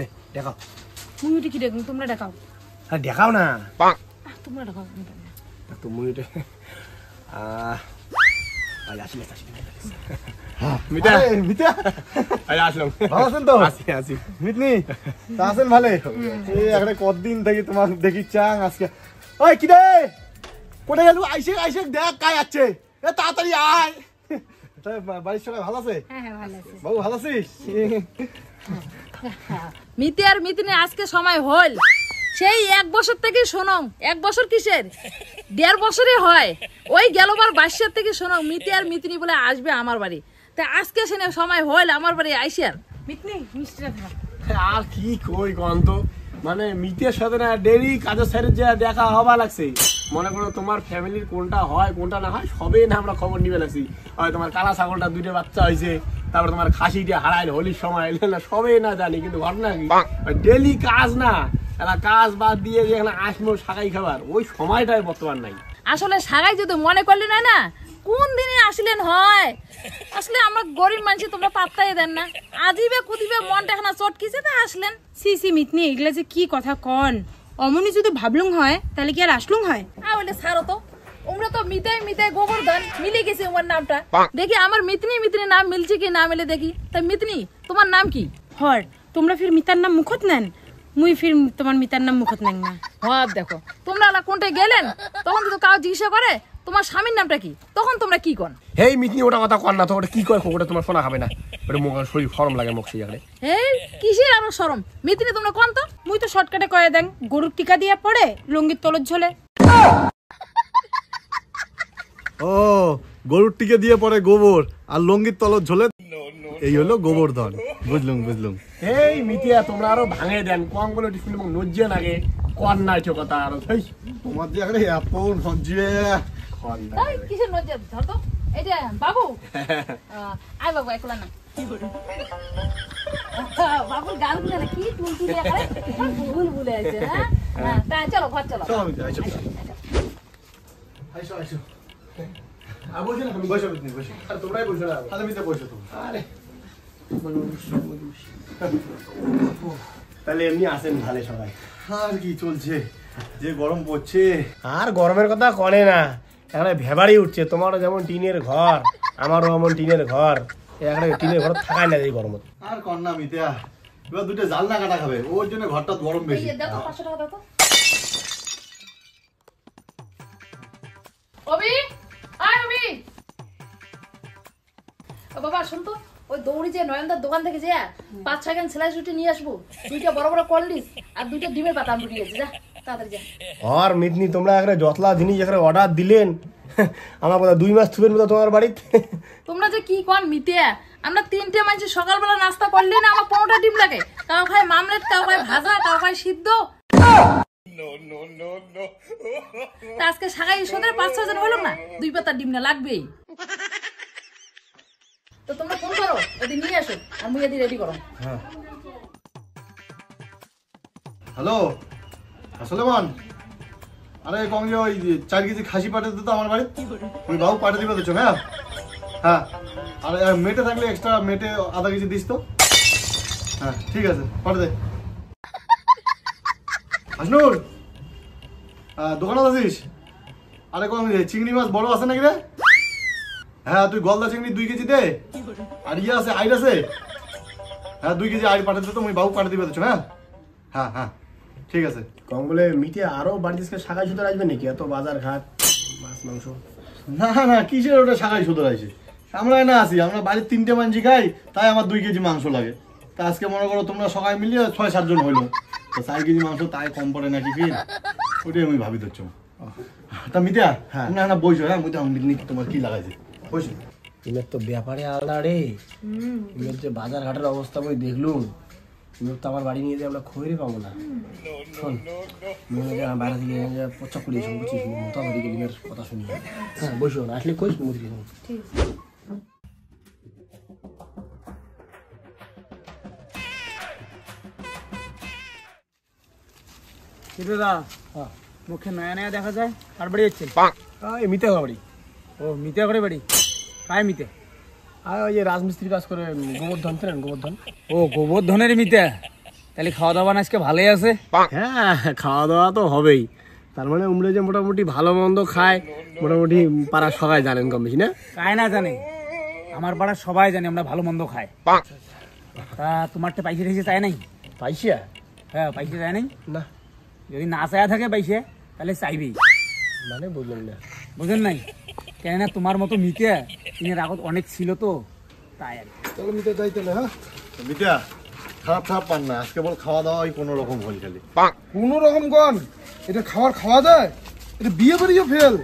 নে দেখাও মুই কি দেখুন তোমরা দেখাও হ্যাঁ দেখাও না তোমরা দেখাও তুমি আসলে মিতা মিতা আরে আসলাম ভালো আছেন তো আছি মিতনি তা আছেন ভালো এই একটা কতদিন থেকে তোমাকে দেখি চাং আজকে ওই কি রে কোথায় গেল আইসে আইসে দেখ কাই আছে এ তাড়াতাড়ি আয় বাড়ির সবাই ভালো আছে হ্যাঁ ভালো আছে বাবু ভালো আছিস মিতি আর মিতনি আজকে সময় হল সেই 1 বছর থেকে শোনো 1 বছর কিসের 1.5 বছরে হয় ওই গেলবার 22 থেকে শোনো মিতি আর মিতনি বলে আসবে আমার বাড়ি তা আজকে সেনে সময় হল আমার বাড়ি আইসার মিতনি মিষ্টিটা ধর আর কি কই গন্ত মানে মিতের সাথে না ডেইলি কাজের সাইডে যে দেখা হবা লাগছে মনে করো তোমার ফ্যামিলির কোনটা হয় কোনটা না হয় সবে না আমরা খবর নিবে লাগছি হয় তোমার কালা ছাগলটা 2টা বাচ্চা হয়েছে তারপর তোমার খাসিটা হারাইল হোলির সময় এলে না সবে না জানি কিন্তু ঘটনা কি ডেইলি কাজ না এলা কাজ বাদ দিয়ে যেখানে আসবো সাগাই খাবার ওই সময়টাই বর্তমান নাই আসলে সাগাই যদি মনে করলে না কোন দিনে আসলেন হয় আসলে আমরা গরিব মানুষ তোমরা পাত্তাই দেন না আজিবে কুদিবে মনটা এখন চটকিছে তা আসলেন সি মিতনি এগুলা যে কি কথা কন অমনি যদি ভাবলুং হয় তাহলে কি আর আসলুং হয় বলে ছাড়ো তো উমরা তো মিতাই মিতাই গোবর্ধন মিলে গেছে তোমার নামটা দেখি আমার মিতনি মিতনি নাম মিলছে কি না মিলে দেখি তা মিতনি তোমার নাম কি হর তোমরা ফির মিতার নাম মুখত নেন মুই ফির তোমার মিতার নাম মুখত নেন না ভাব দেখো তোমরা কোনটা গেলেন তখন তো কাউ জিজ্ঞাসা করে তোমার স্বামীর নামটা কি তখন তোমরা কি কন হেই মিতনি ওটা কথা কর না তো ওটা কি কয় ওটা তোমার শোনা হবে না ওটা মুখ শরীর ফরম লাগে মুখ সেই জায়গায় এই কিসের আরো শরম মিতনি তোমরা কোন তো মুই তো শর্টকাটে কয়ে দেন গরুর টিকা দিয়া পড়ে লঙ্গির তলর ঝোলে ও গরুর টিকে দিয়ে পরে গোবর আর লঙ্গির তলর ঝোলে এই হলো গোবর্ধন বুঝলুম এই মিতিয়া তোমরা আরো ভাঙে দেন কম করে একটু শুনে নজ্জে লাগে কর না এটা কথা আর তোমার যে একটা আপন সঞ্জে এই কিসের নজ্জে ধর তো এইটা বাবু আয় বাবু একলা না বাবুর গালগুলো না কি তুলতুলে করে ভুল ভুলে আছে হ্যাঁ তা চলো ঘর চলো আইসো আর বসে না তুমি বসে বসে আর তোমরাই বসে না তাহলে মিতে বসো তুমি আরে তাহলে এমনি আসেন ভালো সবাই আর কি চলছে যে গরম পড়ছে আর গরমের কথা করে না এখানে ভেবাড়ি উঠছে তোমারও যেমন টিনের ঘর আমারও এমন টিনের ঘর এখানে টিনের ঘর থাকায় না এই গরম আর কন্যা মিতিয়া এবার দুটো জাল না কাটা খাবে ওর জন্য ঘরটা গরম বেশি দেখো 500 টাকা দাও তো অবি আয় অবি ও বাবা শুন তো ওই দৌড়ি যে নয়নদার দোকান থেকে যা 5-6 কেন সেলাই ছুটি নিয়ে আসবো 2টা বড় বড় কলডিস আর 2টা ডিমের পাতা আমড়ি আছে যা তাড়াতাড়ি যা আর মিতনি তোমরা একটা যতলা জিনিস এখানে অর্ডার দিলেন আমার কথা 2 মাস থুবেন মতো তোমার বাড়িতে তোমরা যে কি কোন মিতিয়া আমরা 3টে মানুষ সকালবেলা নাস্তা করলে না আমার 15টা ডিম লাগে কাউ খায় মামলেট কাউ খায় ভাজা কাউ খায় সিদ্ধ তা আজকে সাগাই সোদের 5-6 জন হলো না 2 পাতা ডিম না লাগবেই তো তোমরা ফোন করো এদি নিয়ে আসো আর মুই এদি রেডি করো হ্যাঁ হ্যালো আসলে মান আরে কম যে ওই 4 কেজি খাসি পাঠিয়ে দিত আমার বাড়ি ওই বাবু পাঠিয়ে দিবে তো হ্যাঁ হ্যাঁ আর মেটে থাকলে এক্সট্রা মেটে আধা কেজি দিস তো হ্যাঁ ঠিক আছে পাঠিয়ে দে হাসনুর দোকানে আছিস আরে কম চিংড়ি মাছ বড় আছে নাকি রে হ্যাঁ তুই গলদা চিংড়ি 2 কেজি দে আর ইয়ে আছে আইড আছে হ্যাঁ 2 কেজি আইড পাঠিয়ে দে তো বাবু পাঠিয়ে দিবে তো হ্যাঁ হ্যাঁ হ্যাঁ ঠিক আছে কম বলে মিতে আরো বাড়িতে শাখায় সুতোর আসবে নাকি এত বাজার ঘাট মাছ মাংস না না কিসের ওটা শাখায় সুতোর আছে আমরা না আসি আমরা বাড়ির 3টে মাংস খাই তাই আমার 2 কেজি মাংস লাগে তা আজকে মনে করো তোমরা সবাই মিলিয়ে 6-7 জন হইলো তো 4 কেজি মাংস তাই কম পড়ে নাকি ফির ওটাই আমি ভাবি ধরছো তা মিতিয়া হ্যাঁ না না বইছো হ্যাঁ মুই তো তোমার কি লাগাইছে বইছো তুমি তো ব্যাপারে আলাদা রে তুমি যে বাজার ঘাটের অবস্থা বই দেখলুম তুমি তো আমার বাড়ি নিয়ে যে আমরা খবরই পাবো না শোন বাইরে থেকে পচা করি মোটামুটি দিনের কথা শুনি হ্যাঁ বসো না আসলে কইস মুরগি ঠিক দাদা মুখে নয়া নয়া দেখা যায় আর বাড়ি যাচ্ছেন মিতে বাড়ি ও মিতে করে বাড়ি কায় মিতে আর ওই যে রাজমিস্ত্রি কাজ করে গোবর্ধন চেনেন গোবর্ধন ও গোবর্ধনের মিতে তাহলে খাওয়া দাওয়া আজকে ভালোই আছে। হ্যাঁ, খাওয়া দাওয়া তো হবেই। তার মানে উমরে যে মোটামুটি ভালো মন্দ খায়, মোটামুটি পাড়া সবাই জানেন কম বেশি না? কায় না জানে, আমার পাড়ার সবাই জানে আমরা ভালো মন্দ খাই। তা তোমারটা পয়সা টেসে চায় নাই? পাইসা? হ্যাঁ, পয়সা চায় নাই না। যদি না চায়া থাকে পয়সা তাহলে চাইবেই। মানে বুঝলাম না। বুঝেন নাই? কেননা তোমার মতো মিতিয়া এর আগত অনেক ছিল তো, তাই আর কি। চলো মিতা যাই তাহলে। হ্যাঁ মিতা, খারাপ খারাপ পান না, আজকে বল খাওয়া দাওয়াই কোনো রকম হল খালি। কোনো রকম গন, এটা খাওয়া যায়? এটা বিয়ে বাড়িও ফেল,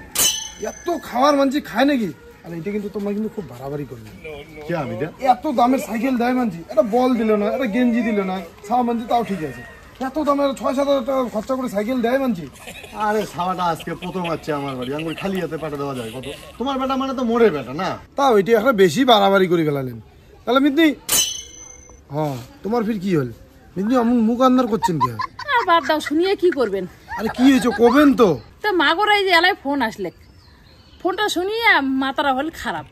এত খাওয়ার মানছি খায় নাকি? আর এটা কিন্তু তোমরা কিন্তু খুব বাড়াবাড়ি করলে। কি মিতা? এত দামের সাইকেল দেয় মানছি, একটা বল দিল না, একটা গেঞ্জি দিল না, ছাওয়া মানছি তাও ঠিক আছে। এত দামের 6-7 হাজার টাকা খরচা করে সাইকেল দেয় মানছি। আরে ছাওয়াটা আজকে প্রথম আছে আমার বাড়ি, আমি খালি হাতে পাঠা দেওয়া যায় কত? তোমার বেটা মানে তো মোড়ের বেটা না? তাও এটা একটা বেশি বাড়াবাড়ি করে ফেলালেন। তাহলে মিতনি, হ্যাঁ তোমার ফির কি হল? মিতনি অমন মুখ আন্দার করছেন কি? আর বাদ দাও, শুনিয়ে কি করবেন? আরে কি হয়েছে কবেন তো? তা মাগরাই যে এলাই ফোন আসলে, ফোনটা শুনিয়ে মাথাটা হল খারাপ।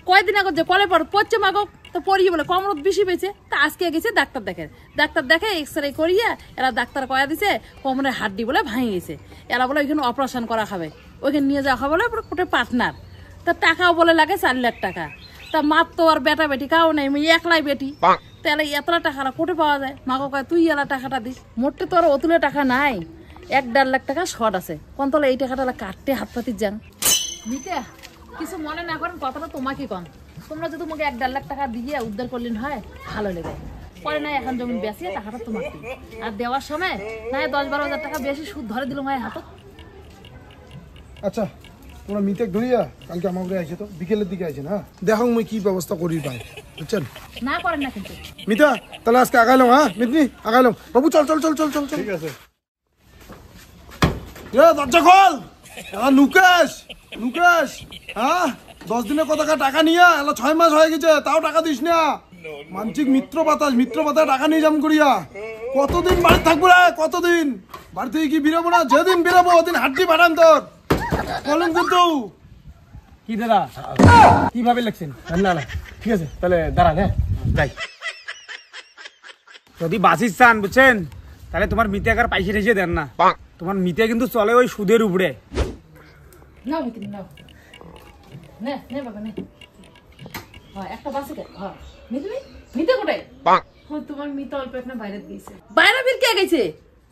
কয়দিন আগে যে কলে পড়ছে মাগো, তো পড়িয়ে বলে কমরত বেশি পেয়েছে। তা আজকে গেছে ডাক্তার দেখে এক্সরে করিয়া এরা ডাক্তার কয়া দিছে কোমরের হাড্ডি বলে ভাঙে গেছে। এরা বলে ওইখানে অপারেশন করা খাবে, ওইখানে নিয়ে যাওয়া হবে বলে পুরো পার্টনার। তা টাকাও বলে লাগে 4 লাখ টাকা। তা মার তো আর বেটা বেটি কাও নেই, আমি একলাই বেটি। তাহলে এতটা টাকাটা কোটে পাওয়া যায়? মাগো কয় তুই এলা টাকাটা দিস। মোটে তো আর অতুলে টাকা নাই, 1-1.5 লাখ টাকা শর্ট আছে। কোন তলে এই টাকাটা কাটতে হাত পাতির যান। মিতা, কিছু মনে না করেন, কথাটা তোমাকে কন। তোমরা যদি তোমাকে 1-1.5 লাখ টাকা দিয়ে উদ্ধার করলেন হয় ভালো লেগে। পরে নাই এখন জমি বেশি টাকাটা তোমাকে দিই। আর দেওয়ার সময় নাই 10-12 হাজার টাকা বেশি সুদ ধরে দিল হয় হাতত। আচ্ছা তোমরা মিতেক ধরিয়া কালকে আমার ঘরে আইছে তো, বিকেলের দিকে আইছে না? দেখো মুই কি ব্যবস্থা করি পাই, বুঝছেন? না করেন না কিন্তু। মিতা তাহলে আজকে আগাইলাম। হ্যাঁ মিতনি আগাইলাম। বাবু চল চল চল চল চল চল। ঠিক আছে। দরজা খোল। নুকেশ নুকেশ, হ্যাঁ 10 দিনের কথা টাকা নিয়া এলা 6 মাস হয়ে গেছে, তাও টাকা দিস না। মানসিক মিত্র পাতায় টাকা নিয়ে যাম করিয়া। কতদিন বাড়ি থাকবো রে? কতদিন বাড়ি থেকে কি বেরোবো না? যেদিন বেরোবো ওদিন হাড্ডি পাঠান তোর। বলেন কিন্তু কি দাদা, কিভাবে লাগছেন? না না, ঠিক আছে তাহলে দাঁড়ান। হ্যাঁ যাই। যদি বাঁচিস চান বুঝছেন, তাহলে তোমার মিতিয়াকার পয়সা টেসে দেন না। তোমার মিতিয়া কিন্তু চলে ওই সুদের উপরে। নাও মিত্রি নাও, নে নে বাবা নে। হ্যাঁ একটা বাসে কে? হ্যাঁ মিত্রি, মিতে কোটাই? তোমার মিতা অল্প একটা বাইরে দিয়েছে, বাইরে বের কে গেছে?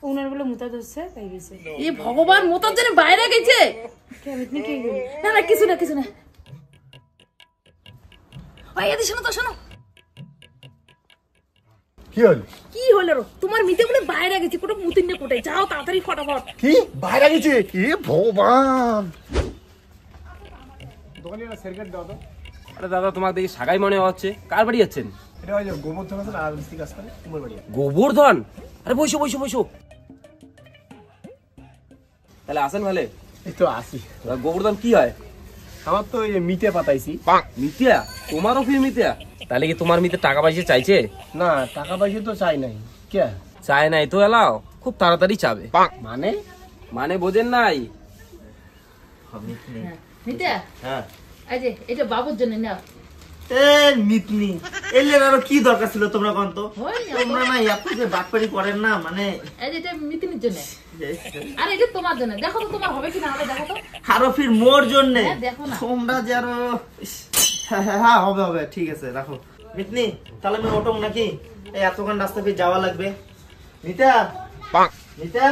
ওনার বলে মুতা ধরছে তাই গেছে। এ ভগবান, মোতার জন্য বাইরে গেছে? না না কিছু না কিছু না। ওই এদি শোনো তো, শোনো কি হল? কি হলো রে? তোমার মিতে বলে বাইরে গেছে, কোটা মুতিন নে কোটাই, যাও তাড়াতাড়ি ফটাফট। কি বাইরে গেছে? কি ভগবান! দোকানে একটা সেরকেট দাও তো। আরে দাদা, তোমার দেখি সাগাই মনে হচ্ছে। কার বাড়ি যাচ্ছেন? এটা ওই যে গোবর্ধন আছে না, রাজমিস্ত্রি কাজ করে, তোমার বাড়ি। গোবর্ধন? আরে বসো বসো বসো। তাহলে আসেন ভালে। এই তো আসি। গোবর্ধন কি হয়? আমার তো এই মিটে পাতাইছি। মিতিয়া? তোমারও ফির মিতিয়া? তাহলে কি তোমার মিতে টাকা পয়সা চাইছে? না, টাকা পয়সা তো চাই নাই। কে চায় নাই তো এলাও, খুব তাড়াতাড়ি চাবে। মানে? মানে বোঝেন নাই? মিতে, হ্যাঁ এই যে এটা বাবুর জন্য নাও। মিতনি এলে আরো কি দরকার ছিল তোমরা কোন তো? হয় না, তোমরা না এত যে বাটপাড়ি করেন না, মানে এই যে এটা মিতিনির জন্য, আর এটা তোমার জন্য। দেখো তো তোমার হবে কিনা, হবে দেখো তো। আরো ফির মোর জন্য হ্যাঁ, দেখো না। তোমরা যে আরো হ্যাঁ হবে হবে, ঠিক আছে রাখো। মিতনি তাহলে আমি ওটো নাকি? এই এতক্ষণ রাস্তা ফির যাওয়া লাগবে। মিতা মিতা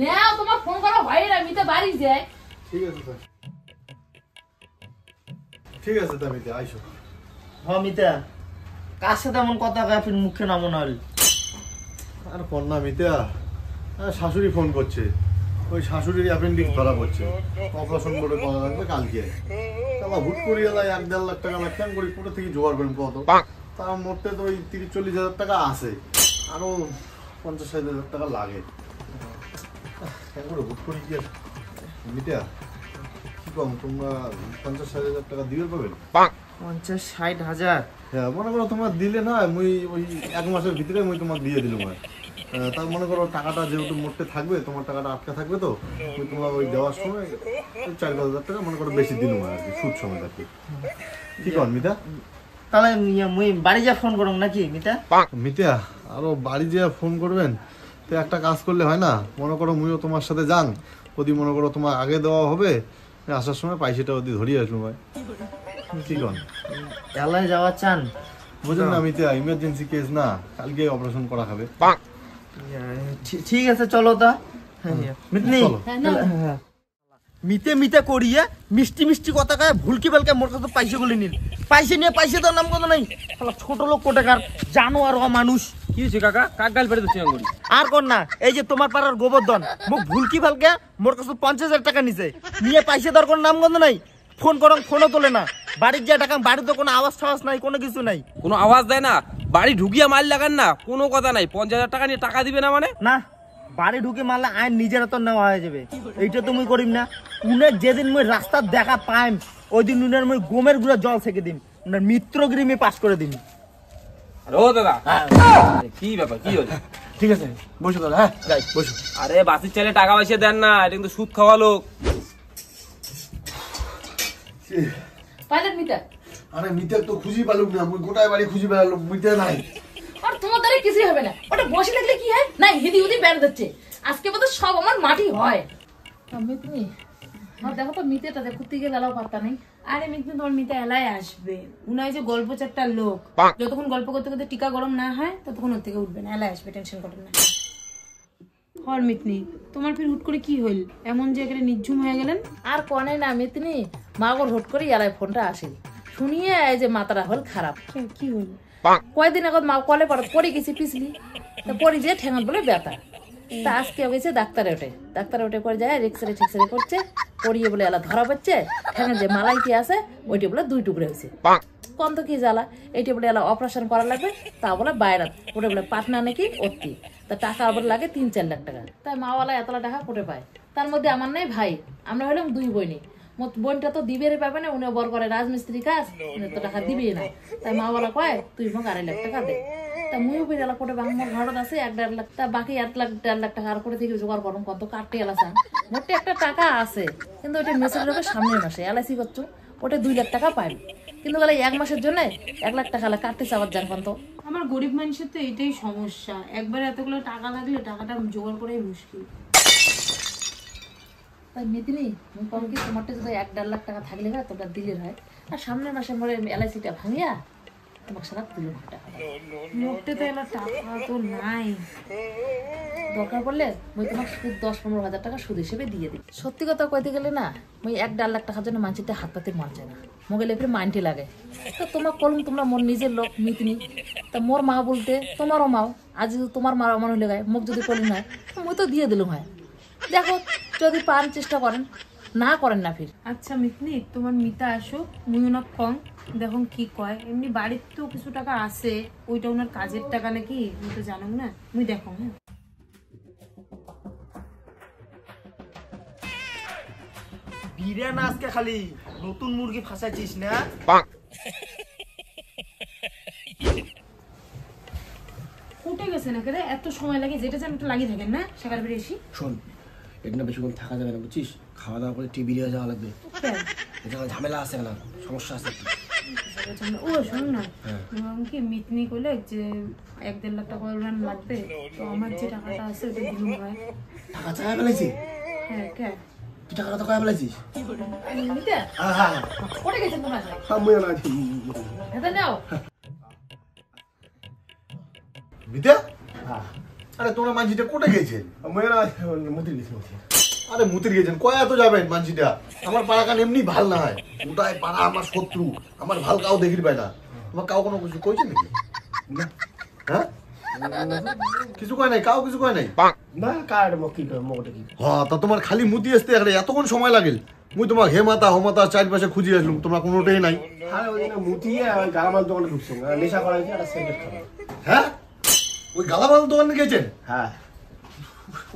নাও, তোমার ফোন করা হয় না, মিতে বাড়ি যায়। ঠিক আছে স্যার, ঠিক আছে তা মিতা আইসো। হ্যাঁ মিতা, কার সাথে এমন কথা কয় ফির মুখে নামো না? আর ফোন না মিতা, শাশুড়ি ফোন করছে। ওই শাশুড়ির অ্যাপেন্ডিক্স ধরা পড়ছে, অপারেশন করে করা লাগবে কালকে। তারপর হুট করে এলাই 1-1.5 লাখ টাকা লাগতাম করি, কোথা থেকে জোগাড় করেন কত? তার মধ্যে তো ওই 30-40 হাজার টাকা আছে, আরো 50-60 হাজার টাকা লাগে। হুট করে কি মিতা কি কম, তোমরা 50-60 হাজার টাকা দিবে পাবেন? 50-60 হাজার? হ্যাঁ, মনে করো তোমার দিলে না, মুই ওই 1 মাসের ভিতরে মুই তোমাকে দিয়ে দিলাম। তার মনে করো টাকাটা যেহেতু মোটে থাকবে, তোমার টাকাটা আটকা থাকবে, তো ওই তোমার ওই দেওয়ার সময় 4-5 হাজার টাকা মনে করো বেশি দিলাম আর কি, সুদ সময় আর কি। কি কর মিতা? তাহলে মুই বাড়ি যা ফোন করুম নাকি মিতা? মিতিয়া আরো বাড়ি যেয়ে ফোন করবেন তো একটা কাজ করলে হয় না? মনে করো মুইও তোমার সাথে যান, ওদি মনে করো তোমার আগে দেওয়া হবে, আসার সময় পয়সাটা ওদি ধরিয়ে আসলো ভাই। কি কন এলায় যাওয়া চান? বুঝলেন না মিতিয়া, ইমার্জেন্সি কেস না, কালকে অপারেশন করা হবে। ঠিক আছে চলো তা। মিতনি চলো। মিতে মিতে করিয়া মিষ্টি মিষ্টি কথা কয় ভুলকি বেলকে মোর কাছে পয়সা গুলি নিল, পয়সা নিয়ে পয়সা দেওয়ার নাম কথা নাই। ছোট লোক কোটাকার জানোয়ার মানুষ। কি হয়েছে কাকা? কাক গাল পেড়ে দিচ্ছি আঙ্গুরি। আর কোন না, এই যে তোমার পাড়ার গোবর্ধন মুখ ভুলকি ফেলকে মোর কাছে 50,000 টাকা নিছে, নিয়ে পয়সা দেওয়ার কোনো নাম গন্ধ নাই। ফোন করং ফোনও তোলে না, বাড়ির যা টাকা বাড়িতে কোনো আওয়াজ টাওয়াজ নাই, কোনো কিছু নাই। কোনো আওয়াজ দেয় না, বাড়ি ঢুকিয়া মাল লাগান না, কোনো কথা নাই। 50,000 টাকা নিয়ে টাকা দিবে না মানে? না, বাড়ি ঢুকে মারলে আইন নিজের তো নেওয়া হয়ে যাবে। এইটা তো মুই করিম না। উনের যেদিন মুই রাস্তার দেখা পাইম ওই দিন উনের মুই গোমের গুঁড়া জল থেকে দিম, উনার মিত্রগিরি আমি পাস করে দিম। আরে ও দাদা, কি ব্যাপার, কি হলো? ঠিক আছে বসো দাদা, হ্যাঁ যাই বসো। আরে বাসির চাইলে টাকা পয়সা দেন না, এটা কিন্তু সুদ খাওয়া লোক। পাইলেন মিতা? আরে মিতিয়া তো খুঁজি পালুক না, মুই গোটায় বাড়ি খুঁজি পেলাম, মিতিয়া নাই। আর তোমার দ্বারা কিছুই হবে না, ওটা বসে থাকলে কি হয় না, হিদি উদি বেড়ে যাচ্ছে। আজকে বোধ সব আমার মাটি হয়। মিতনি দেখো তো, মিতেটা দেখো থেকে গেলেও পারতা নেই। আরে মিতনি, তোমার মিতা এলাই আসবে। উনাই যে গল্প চারটার লোক, যতক্ষণ গল্প করতে করতে টিকা গরম না হয় ততক্ষণ ওর থেকে উঠবে না। এলাই আসবে, টেনশন করবে না। হর মিতনি, তোমার ফির হুট করে কি হইল? এমন যে একেবারে নিঝুম হয়ে গেলেন। আর কনে না মিতনি, মা ওর হুট করে এলাই ফোনটা আসে, শুনিয়ে এই যে মাথাটা হল খারাপ। কি হইল? কয়েকদিন আগত মা কলে পড়ে গেছি পিছলি, তা পড়ি যে ঠেঙাত বলে ব্যথা। তা আজকে গেছে ডাক্তারে উঠে করে যায় রিক্সারে ঠিকসারে করছে, পড়িয়ে বলে এলা ধরা পড়ছে ঠেঙে যে মালাইটি আছে ওইটি বলে 2 টুকরে হয়েছে। কোন তো কি জ্বালা, এইটি বলে এলা অপারেশন করা লাগবে, তা বলে বাইরে ওটা বলে পাটনা নাকি অতি, তা টাকা আবার লাগে 3-4 লাখ টাকা। তাই মাওয়ালা এতলা টাকা কোটে পায়। তার মধ্যে আমার নাই ভাই, আমরা হলাম 2 বোনই। বোনটা তো দিবেরই পাবে না, উনি বর করে রাজমিস্ত্রি কাজ, উনি তো টাকা দিবেই না। তাই মাওয়ালা কয় তুই মোক 2.5 লাখ টাকা দে। তা মুইও পেয়ে এলা কোটে বাংলার ঘরত আছে 1.5 লাখ, তা বাকি 1 লাখ টাকা আর করে থেকে জোগাড় করুন কত কাটতে এলাসান। মোটে একটা টাকা আছে, কিন্তু ওইটা মেসেজ হবে সামনের মাসে এলআইসি করছো, ওটা 2 লাখ টাকা পাইবে, কিন্তু বলে 1 মাসের জন্য 1 লাখ টাকা কাটতে চাবার যান কত। আমার গরিব মানুষের তো এটাই সমস্যা, একবারে এতগুলো টাকা লাগলে টাকাটা জোগাড় করাই মুশকিল। তাই মিতনি কম কি তোমারটা যদি 1.5 লাখ টাকা থাকলে হয় তোটা দিলে হয়, আর সামনের মাসে মরে এলআইসিটা ভাঙিয়া তোমাকে সারা 2 লাখ টাকা মোটে তো এলা টাকা তো নাই। দরকার পড়লে মই তোমাকে সুদ 10-15 হাজার টাকা সুদ হিসেবে দিয়ে দিই। সত্যি কথা কইতে গেলে না, মই 1.5 লাখ টাকার জন্য মানুষের হাত পাতে মন যায় না, মোবাইলে ফিরে মাইন্ডে লাগে। তো তোমার কলম তোমরা মোর নিজের লোক মিতনি, তা মোর মা বলতে তোমারও মাও, আজ তোমার মার অমান হলে গায়ে মুখ যদি কলম হয় মই তো দিয়ে দিলাম হয়। দেখো যদি পান চেষ্টা করেন, না করেন না ফির। আচ্ছা মিতনি, তোমার মিতা আসুক, মুই ওনার কম দেখুন কি কয়। এমনি বাড়ির তো কিছু টাকা আছে, ওইটা ওনার কাজের টাকা নাকি তুমি তো জানো না, মুই দেখো। হ্যাঁ বিরিয়ানি আজকে খালি নতুন মুরগি ফাঁসাইছিস না? উঠে গেছে না কেরে, এত সময় লাগে, যেটা যেন একটু লাগিয়ে থাকেন না সকাল বেরিয়ে এসি। শোন, এটা না বেশিক্ষণ থাকা যাবে না বুঝছিস, খাওয়া দাওয়া করে টিভি দিয়ে যাওয়া লাগবে। এটা ঝামেলা আছে না, সমস্যা আছে। ও শোন না, কি মিতনি করলে যে 1-1.5 লাখ টাকা লাগবে, তো আমার যে টাকাটা আছে ওটা দিলুম হয়। টাকা চাই ফেলাইছি? হ্যাঁ কে তুই টাকাটা তো কয়ে ফেলাইছিস? মিতা হ্যাঁ হ্যাঁ পড়ে গেছেন তোমার এটা নাও। মিতিয়া আরে তোমরা মাঝিটা কোটে গেছেন? আরে মুতির গেছেন, কয় এত যাবেন মাঝিটা? আমার পাড়া কান এমনি ভাল না হয়, ওটাই পাড়া আমার শত্রু, আমার ভাল কাউ দেখির পায় না। তোমার কাউ কোনো কিছু কইছে নাকি? হ্যাঁ কিছু কয় নাই, কাউ কিছু কয় নাই না, কার মুখ কি কয়, মুখটা কি? হ্যাঁ তা তোমার খালি মুতি আসতে এতক্ষণ সময় লাগিল। মুই তোমার হে মাতা হো মাতা চারপাশে খুঁজি আসলুম, তোমরা কোনোটাই নাই। হ্যাঁ ওই মুটিয়ে গালামাল দোকানে ঢুকছো, নেশা করা হয়েছে, একটা সিগারেট খাবো। হ্যাঁ ওই গালামাল দোকানে গেছেন? হ্যাঁ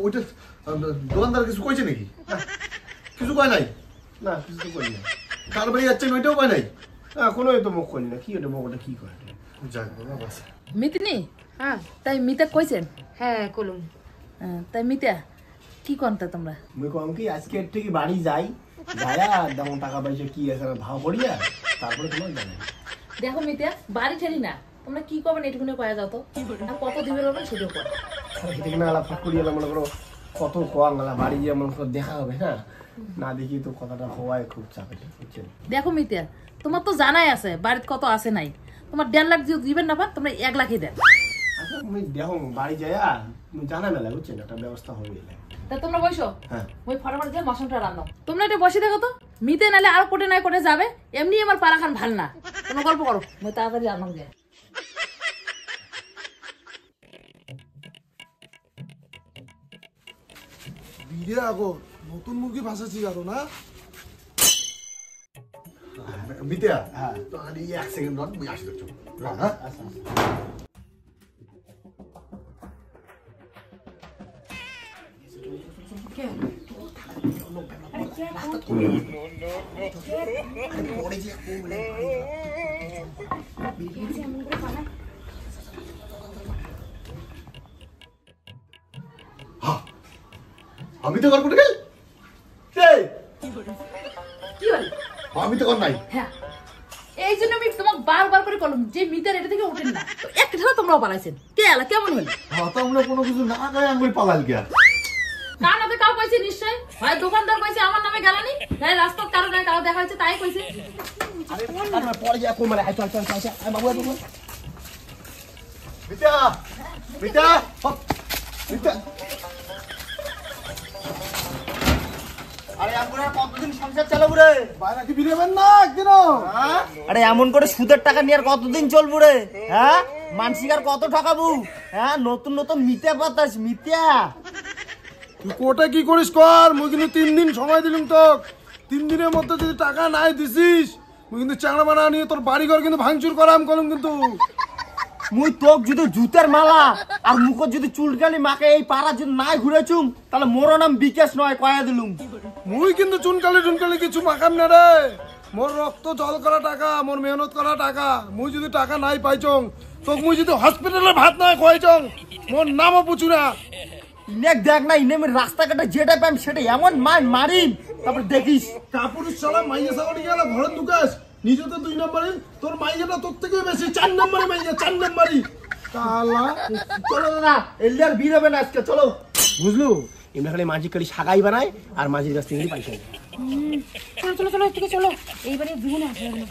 ওইটা দোকানদার কিছু কইছে নাকি? কিছু কয় নাই? না কিছু তো করি না। কার বাড়ি যাচ্ছেন ওইটাও কয় নাই? না কোনো তো মুখ করি না, কি ওটা মুখটা কি করে? যাক বাবা বাস। মিতনি হ্যাঁ তাই মিতা কইছেন? হ্যাঁ কলুম। তাই মিতা কি করতে তোমরা? মুই কম কি আজকে থেকে বাড়ি যাই, যায়া তেমন টাকা পয়সা কি আছে ভাও করিয়া তারপরে তোমার জানাই। দেখো মিতিয়া বাড়ি ঠেলি না, তোমরা কি করবেন এটুকুনে কয়া যাও তো, আর কত দিবে রবেন সেটাও কর। এটা কিনা আলা ফট করি এলাম মনে করো কত কোয়া গেলা বাড়ি গিয়ে মনে করো দেখা হবে, হ্যাঁ না দেখি তো কথাটা হওয়ায় খুব চাপে বুঝছেন। দেখো মিতিয়া তোমার তো জানাই আছে বাড়িতে কত আছে নাই, তোমার 1.5 লাখ দিবেন না পার, তোমরা 1 লাখই দেন। আচ্ছা আমি দেখো বাড়ি যাই জানা মেলা বুঝছেন, একটা ব্যবস্থা হবে। তা তোমরা বসো, হ্যাঁ ওই ফটাফট দিয়ে মশনটা রান্নাও। তোমরা এটা বসে দেখো তো, মিতে নালে আর কোটে নাই কোটে যাবে, এমনি আমার পাড়া খান ভাল না, কোনো গল্প করো মই তাড়াতাড়ি রান্না যায়। বিরে আগো নতুন মুরগি ভাসাচ্ছি আরো না। মিতিয়া তো আমি 1 সেকেন্ড রন মুই আসি দেখছো হ্যাঁ। আমি তো গল্প গেল কি হল? আমি তো কর নাই। হ্যাঁ এই জন্য আমি তোমাকে বারবার করে কলম যে মিতের এটা থেকে ওঠেন না, তো একটা ঠেলা তোমরাও পালাইছেন, কে আলা কেমন হল? তো আমরা কোনো কিছু না করে আমি পালাল কে কার নামে কাউ কইছে নিশ্চয়, হয় দোকানদার কইছে আমার নামে গেলানি, নাই রাস্তার কারো নাই কারো দেখা হচ্ছে তাই কইছে। আরে পরে যা কোন মানে চল চল চল আমি বাবু বাবু মিতিয়া মিতিয়া মিতিয়া আরে আমরা কতদিন সংসার চালাবো রে? বাইরে কি বিরেবেন না একদিনও? আরে এমন করে সুদের টাকা নিয়ে আর কতদিন চলবো রে? হ্যাঁ মানসিক আর কত ঠকাবো? হ্যাঁ নতুন নতুন মিথ্যা পাতাস মিথ্যা। তুই কোটে কি করিস কর, মুই কিন্তু 3 দিন সময় দিলাম তো, 3 দিনের মধ্যে যদি টাকা নাই দিছিস মুই কিন্তু চাংড়া মানা নিয়ে তোর বাড়ি ঘর কিন্তু ভাঙচুর করাম কলম কিন্তু। মুই তোক যদি জুতের মালা আর মুখত যদি চুলকালি মাকে এই পাড়া যদি নাই ঘুরেছুম তাহলে মোর নাম বিকাশ নয় কয়া দিলুম। মুই কিন্তু চুনকালি কিছু মাখাম না রে, মোর রক্ত জল করা টাকা, মোর মেহনত করা টাকা, মুই যদি টাকা নাই পাইছং তোক মুই যদি হসপিটালে ভাত নাই খাইছং মোর নামও পুছু না। ইনেক দেখ না ইনে আমি রাস্তাঘাটে যেটা পাম সেটা এমন মারিম, তারপর দেখিস। কাপুরুষ শালা মাইয়া সাগরি গেল ঘরের দুকাস, নিজে তো 2 নম্বরে, তোর মাইয়াটা তোর থেকে বেশি 4 নম্বরে মাইয়া, 4 নম্বরই কালা। চলো না এলিয়ার ভিড় হবে না আজকে, চলো। বুঝলু এমনি খালি মাঝি কালি শাগাই বানায় আর মাঝির কাছ থেকে পয়সা নেয়। চলো চলো চলো থেকে চলো, এইবারে জীবনে আসবে না।